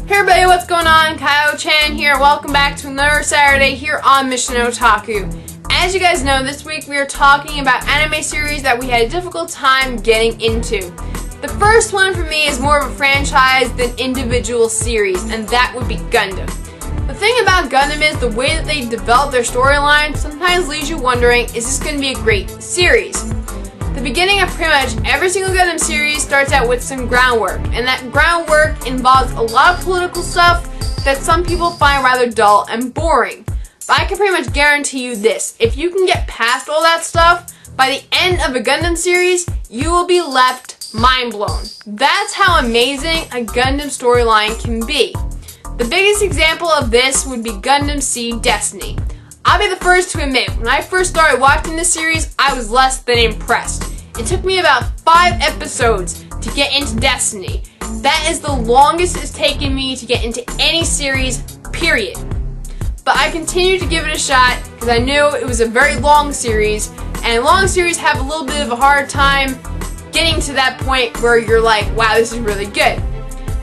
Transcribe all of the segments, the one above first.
Hey everybody, what's going on? Kio-chan here. Welcome back to another Saturday here on Mission Otaku. As you guys know, this week we are talking about anime series that we had a difficult time getting into. The first one for me is more of a franchise than individual series, and that would be Gundam. The thing about Gundam is the way that they develop their storyline sometimes leaves you wondering, is this going to be a great series? The beginning of pretty much every single Gundam series starts out with some groundwork, and that groundwork involves a lot of political stuff that some people find rather dull and boring. But I can pretty much guarantee you this, if you can get past all that stuff, by the end of a Gundam series, you will be left mind blown. That's how amazing a Gundam storyline can be. The biggest example of this would be Gundam Seed Destiny. I'll be the first to admit, when I first started watching this series, I was less than impressed. It took me about 5 episodes to get into Destiny. That is the longest it's taken me to get into any series, period. But I continued to give it a shot because I knew it was a very long series, and long series have a little bit of a hard time getting to that point where you're like, wow, this is really good.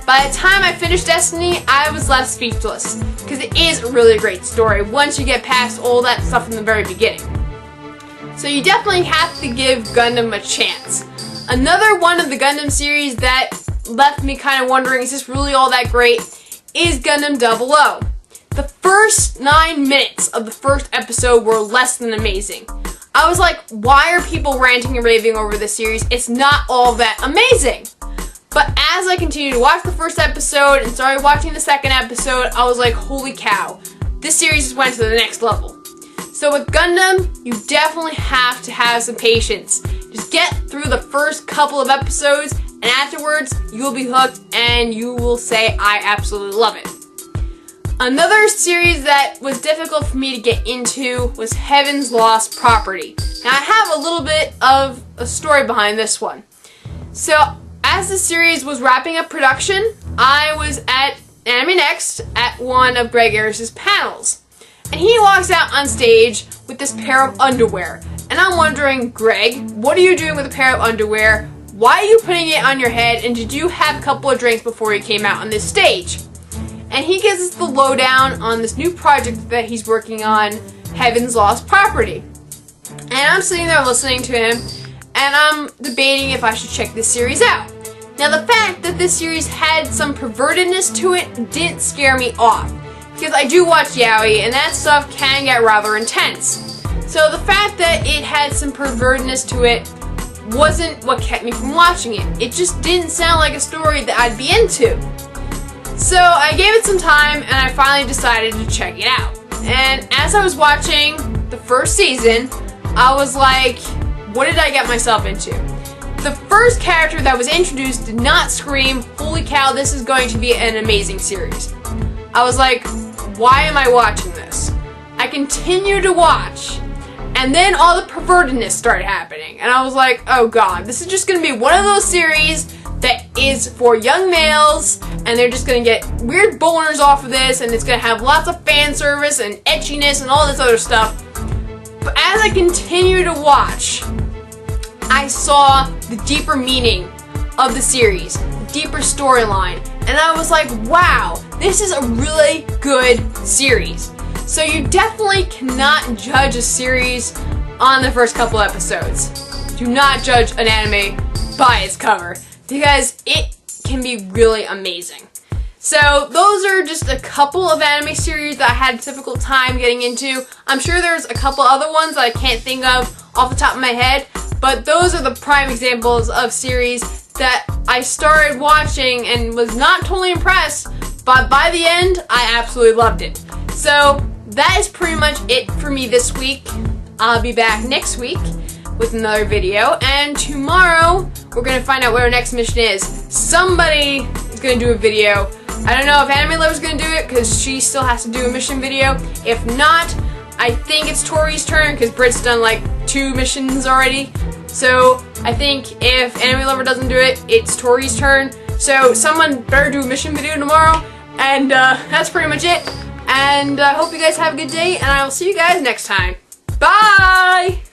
By the time I finished Destiny, I was left speechless, because it is a really great story once you get past all that stuff in the very beginning. So you definitely have to give Gundam a chance. Another one of the Gundam series that left me kind of wondering, is this really all that great, is Gundam 00. The first 9 minutes of the first episode were less than amazing. I was like, why are people ranting and raving over this series? It's not all that amazing. But as I continued to watch the first episode and started watching the second episode, I was like, holy cow, this series just went to the next level. So with Gundam, you definitely have to have some patience. Just get through the first couple of episodes, and afterwards, you will be hooked and you will say, I absolutely love it. Another series that was difficult for me to get into was Heaven's Lost Property. Now I have a little bit of a story behind this one. So, as the series was wrapping up production, I was at Anime Next at one of Greg Ayers' panels. And he walks out on stage with this pair of underwear. And I'm wondering, Greg, what are you doing with a pair of underwear? Why are you putting it on your head? And did you have a couple of drinks before you came out on this stage? And he gives us the lowdown on this new project that he's working on, Heaven's Lost Property. And I'm sitting there listening to him, and I'm debating if I should check this series out. Now the fact that this series had some pervertedness to it didn't scare me off, because I do watch yaoi and that stuff can get rather intense. So the fact that it had some pervertedness to it wasn't what kept me from watching it. It just didn't sound like a story that I'd be into. So I gave it some time and I finally decided to check it out. And as I was watching the first season, I was like, what did I get myself into? The first character that was introduced did not scream, holy cow, this is going to be an amazing series. I was like, why am I watching this? I continued to watch, and then all the pervertedness started happening, and I was like, oh god, this is just going to be one of those series that is for young males, and they're just going to get weird boners off of this, and it's going to have lots of fan service and etchiness and all this other stuff. But as I continued to watch, I saw the deeper meaning of the series, the deeper storyline, and I was like, wow, this is a really good series. So you definitely cannot judge a series on the first couple episodes. Do not judge an anime by its cover, because it can be really amazing. So those are just a couple of anime series that I had a difficult time getting into. I'm sure there's a couple other ones that I can't think of off the top of my head, but those are the prime examples of series that I started watching and was not totally impressed, but by the end, I absolutely loved it. So that is pretty much it for me this week. I'll be back next week with another video, and tomorrow we're going to find out what our next mission is. Somebody is going to do a video. I don't know if Anime Lover's going to do it because she still has to do a mission video. If not, I think it's Tori's turn because Britt's done like 2 missions already. So I think if Anime Lover doesn't do it, it's Tori's turn. So someone better do a mission video tomorrow. And that's pretty much it. And I hope you guys have a good day, and I will see you guys next time. Bye!